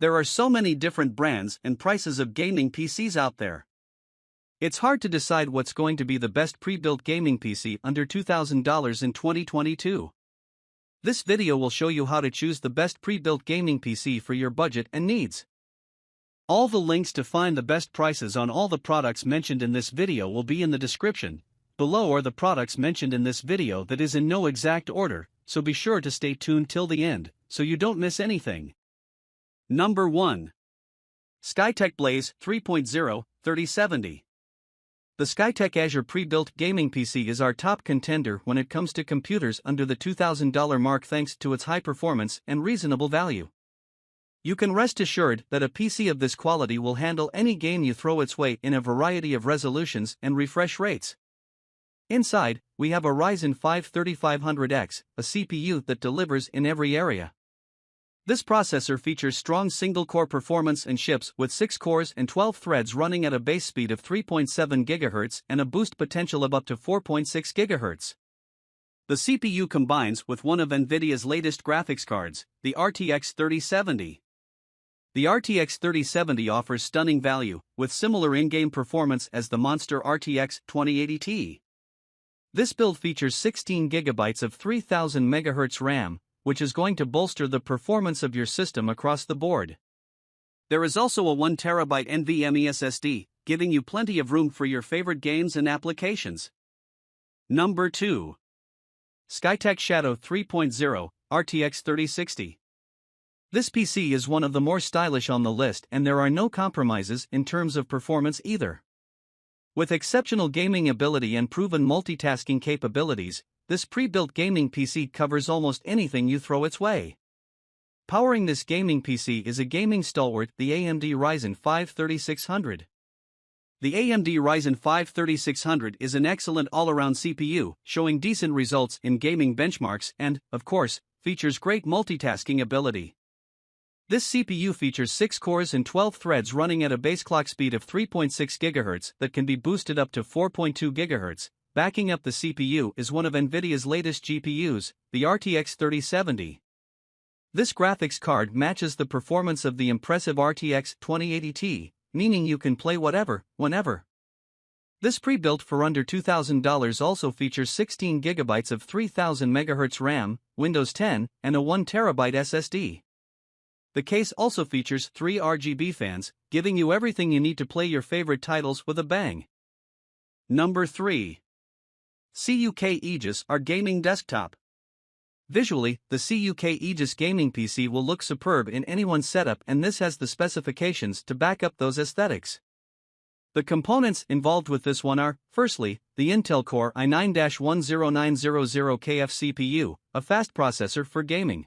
There are so many different brands and prices of gaming PCs out there. It's hard to decide what's going to be the best pre-built gaming PC under $2,000 in 2022. This video will show you how to choose the best pre-built gaming PC for your budget and needs. All the links to find the best prices on all the products mentioned in this video will be in the description. Below are the products mentioned in this video that is in no exact order, so be sure to stay tuned till the end, so you don't miss anything. Number 1. Skytech Blaze 3.0 3070. The Skytech Azure Pre-Built Gaming PC is our top contender when it comes to computers under the $2,000 mark thanks to its high performance and reasonable value. You can rest assured that a PC of this quality will handle any game you throw its way in a variety of resolutions and refresh rates. Inside, we have a Ryzen 5 3500X, a CPU that delivers in every area. This processor features strong single-core performance and ships with 6 cores and 12 threads running at a base speed of 3.7 GHz and a boost potential of up to 4.6 GHz. The CPU combines with one of NVIDIA's latest graphics cards, the RTX 3070. The RTX 3070 offers stunning value, with similar in-game performance as the monster RTX 2080 Ti. This build features 16 GB of 3000 MHz RAM, which is going to bolster the performance of your system across the board. There is also a 1TB NVMe SSD, giving you plenty of room for your favorite games and applications. Number 2. Skytech Shadow 3.0 RTX 3060. This PC is one of the more stylish on the list, and there are no compromises in terms of performance either. With exceptional gaming ability and proven multitasking capabilities, this pre-built gaming PC covers almost anything you throw its way. Powering this gaming PC is a gaming stalwart, the AMD Ryzen 5 3600. The AMD Ryzen 5 3600 is an excellent all-around CPU, showing decent results in gaming benchmarks and, of course, features great multitasking ability. This CPU features 6 cores and 12 threads running at a base clock speed of 3.6 GHz that can be boosted up to 4.2 GHz. Backing up the CPU is one of NVIDIA's latest GPUs, the RTX 3070. This graphics card matches the performance of the impressive RTX 2080 Ti, meaning you can play whatever, whenever. This pre-built for under $2,000 also features 16 GB of 3000 MHz RAM, Windows 10, and a 1TB SSD. The case also features 3 RGB fans, giving you everything you need to play your favorite titles with a bang. Number 3. CUK Aegis our gaming desktop. Visually, the CUK Aegis gaming PC will look superb in anyone's setup, and this has the specifications to back up those aesthetics. The components involved with this one are, firstly, the Intel Core i9-10900KF CPU, a fast processor for gaming.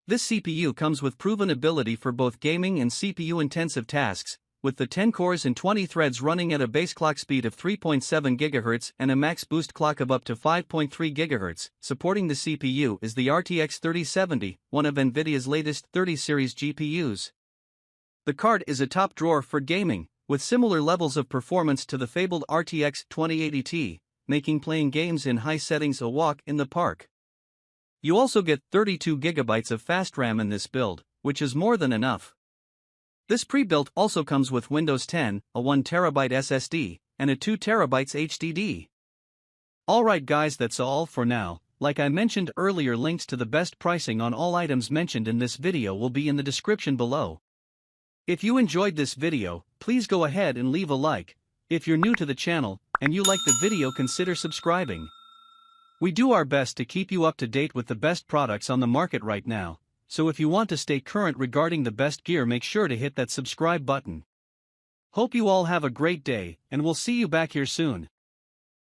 This CPU comes with proven ability for both gaming and CPU-intensive tasks, with the 10 cores and 20 threads running at a base clock speed of 3.7 GHz and a max boost clock of up to 5.3 GHz. Supporting the CPU is the RTX 3070, one of NVIDIA's latest 30 series GPUs. The card is a top drawer for gaming, with similar levels of performance to the fabled RTX 2080 Ti, making playing games in high settings a walk in the park. You also get 32 GB of fast RAM in this build, which is more than enough. This pre-built also comes with Windows 10, a 1TB SSD, and a 2TB HDD. Alright guys, that's all for now. Like I mentioned earlier, links to the best pricing on all items mentioned in this video will be in the description below. If you enjoyed this video, please go ahead and leave a like. If you're new to the channel, and you like the video, consider subscribing. We do our best to keep you up to date with the best products on the market right now. So if you want to stay current regarding the best gear, make sure to hit that subscribe button. Hope you all have a great day, and we'll see you back here soon.